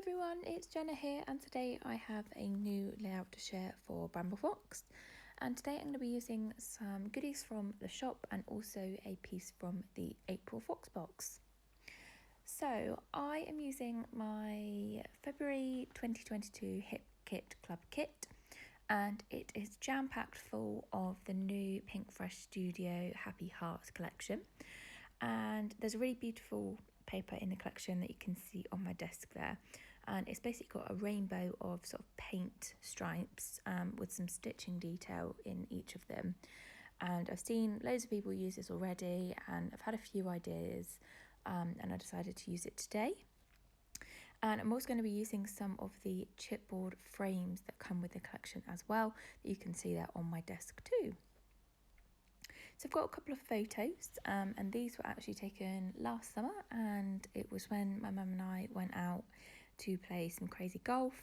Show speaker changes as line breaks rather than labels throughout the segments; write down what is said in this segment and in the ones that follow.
everyone, it's Jena here, and today I have a new layout to share for Bramble. And today I'm going to be using some goodies from the shop and also a piece from the April Fox box. So I am using my February 2022 Hip Kit Club kit, and it is jam-packed full of the new Pink Fresh Studio Happy Hearts collection. And there's a really beautiful paper in the collection that you can see on my desk there, and it's basically got a rainbow of sort of paint stripes with some stitching detail in each of them. And I've seen loads of people use this already, and I've had a few ideas, and I decided to use it today. And I'm also going to be using some of the chipboard frames that come with the collection as well, that you can see there on my desk too. So I've got a couple of photos, and these were actually taken last summer, and it was when my mum and I went out to play some crazy golf.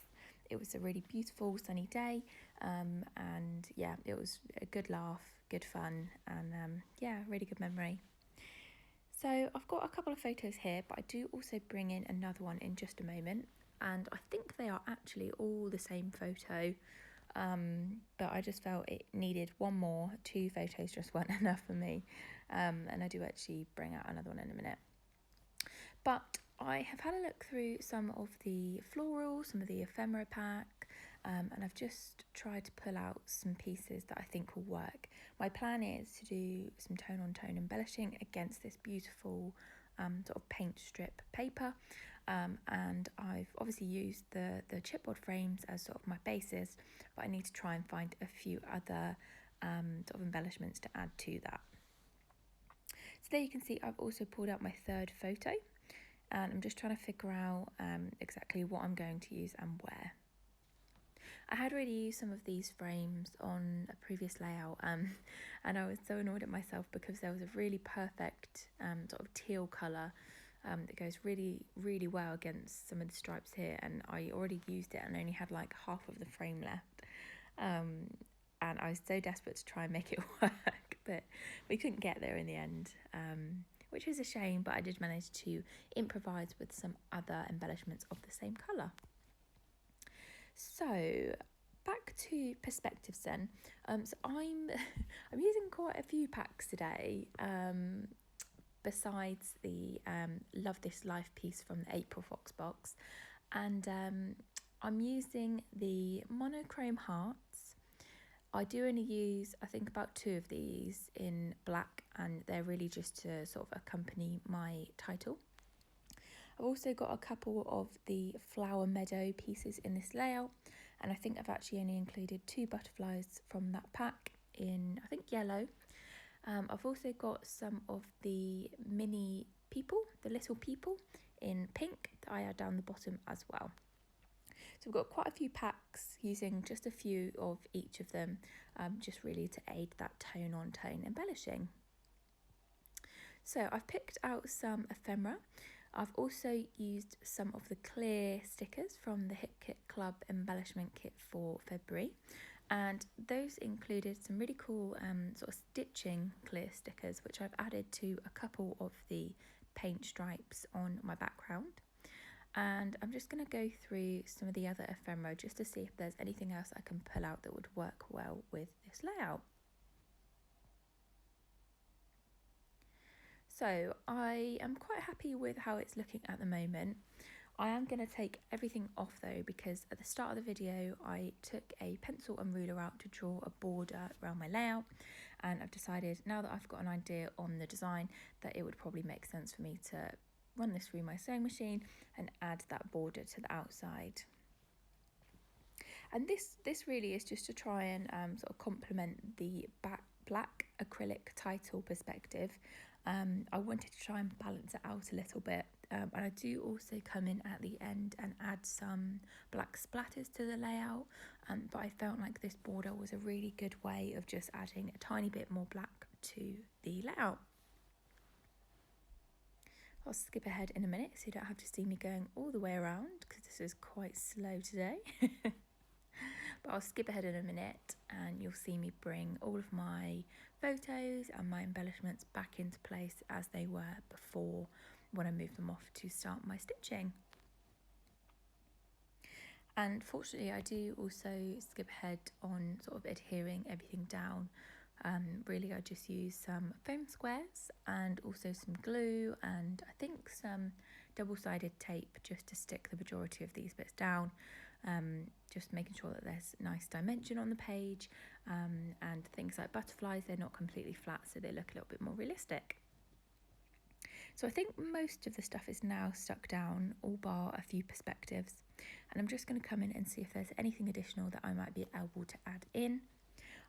It was a really beautiful sunny day, and yeah, it was a good laugh, good fun, and yeah, really good memory. So I've got a couple of photos here, but I do also bring in another one in just a moment, and I think they are actually all the same photo. But I just felt it needed one more. 2 photos just weren't enough for me, and I do actually bring out another one in a minute. But I have had a look through some of the florals, some of the ephemera pack, and I've just tried to pull out some pieces that I think will work. My plan is to do some tone-on-tone embellishing against this beautiful sort of paint strip paper, and I've obviously used the chipboard frames as sort of my basis, but I need to try and find a few other sort of embellishments to add to that. So there you can see I've also pulled out my third photo, and I'm just trying to figure out exactly what I'm going to use and where. I had already used some of these frames on a previous layout, and I was so annoyed at myself because there was a really perfect sort of teal colour that goes really, really well against some of the stripes here, and I already used it and only had like half of the frame left. And I was so desperate to try and make it work, but we couldn't get there in the end, which is a shame, but I did manage to improvise with some other embellishments of the same colour. So back to perspectives then. So I'm using quite a few packs today, besides the Love This Life piece from the April Fox box, and I'm using the monochrome hearts. I do only use, I think, about 2 of these in black, and they're really just to sort of accompany my title. I've also got a couple of the Flower Meadow pieces in this layout, and I think I've actually only included 2 butterflies from that pack in, I think, yellow. I've also got some of the mini people, the little people, in pink that I add down the bottom as well. So I've got quite a few packs using just a few of each of them, just really to aid that tone-on-tone embellishing. So I've picked out some ephemera. I've also used some of the clear stickers from the Hip Kit Club embellishment kit for February, and those included some really cool sort of stitching clear stickers, which I've added to a couple of the paint stripes on my background. And I'm just going to go through some of the other ephemera just to see if there's anything else I can pull out that would work well with this layout. So I am quite happy with how it's looking at the moment. I am going to take everything off though, because at the start of the video I took a pencil and ruler out to draw a border around my layout, and I've decided now that I've got an idea on the design that it would probably make sense for me to run this through my sewing machine and add that border to the outside. And this really is just to try and sort of complement the black acrylic title perspective. I wanted to try and balance it out a little bit, and I do also come in at the end and add some black splatters to the layout, but I felt like this border was a really good way of just adding a tiny bit more black to the layout. I'll skip ahead in a minute so you don't have to see me going all the way around, because this is quite slow today. But I'll skip ahead in a minute and you'll see me bring all of my photos and my embellishments back into place as they were before, when I moved them off to start my stitching. And fortunately, I do also skip ahead on sort of adhering everything down. Really, I just use some foam squares and also some glue and I think some double-sided tape just to stick the majority of these bits down. Just making sure that there's nice dimension on the page, and things like butterflies, they're not completely flat, so they look a little bit more realistic. So I think most of the stuff is now stuck down, all bar a few perspectives. And I'm just going to come in and see if there's anything additional that I might be able to add in.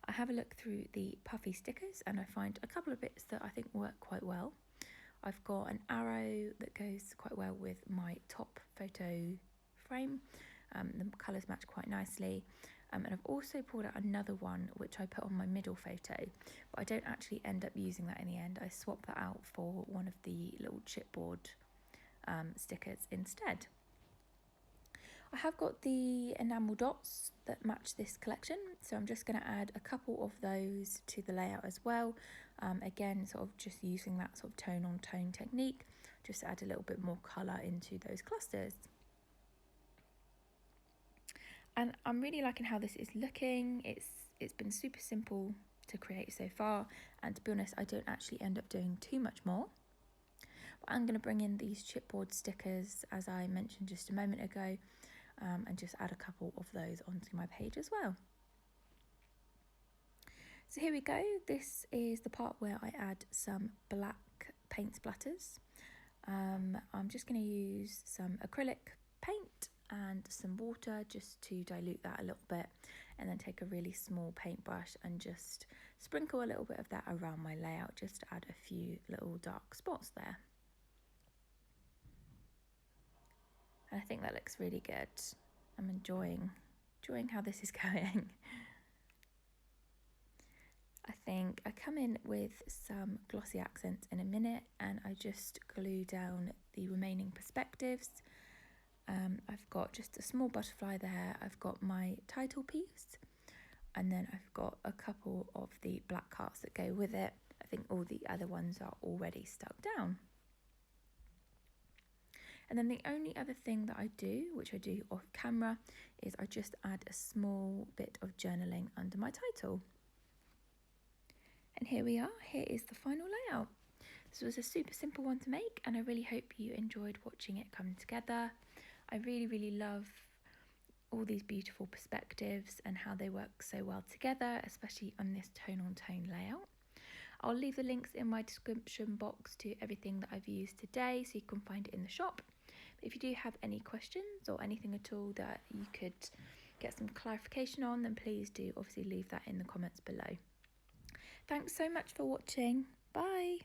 I have a look through the puffy stickers and I find a couple of bits that I think work quite well. I've got an arrow that goes quite well with my top photo frame. The colours match quite nicely. And I've also pulled out another one which I put on my middle photo, but I don't actually end up using that in the end. I swap that out for one of the little chipboard stickers instead. I have got the enamel dots that match this collection, so I'm just going to add a couple of those to the layout as well. Again, sort of just using that sort of tone on tone technique, just to add a little bit more colour into those clusters. And I'm really liking how this is looking. It's been super simple to create so far, and to be honest, I don't actually end up doing too much more. But I'm going to bring in these chipboard stickers, as I mentioned just a moment ago, and just add a couple of those onto my page as well. So here we go. This is the part where I add some black paint splatters. I'm just going to use some acrylic paint and some water just to dilute that a little bit, and then take a really small paintbrush and just sprinkle a little bit of that around my layout, just to add a few little dark spots there. And I think that looks really good. I'm enjoying how this is going. I think I come in with some glossy accents in a minute and I just glue down the remaining perspectives. I've got just a small butterfly there, I've got my title piece, and then I've got a couple of the black hearts that go with it. I think all the other ones are already stuck down. And then the only other thing that I do, which I do off camera, is I just add a small bit of journaling under my title. And here we are, here is the final layout. This was a super simple one to make and I really hope you enjoyed watching it come together. I really love all these beautiful perspectives and how they work so well together, especially on this tone on tone layout. I'll leave the links in my description box to everything that I've used today so you can find it in the shop. But if you do have any questions or anything at all that you could get some clarification on, then please do obviously leave that in the comments below. Thanks so much for watching. Bye.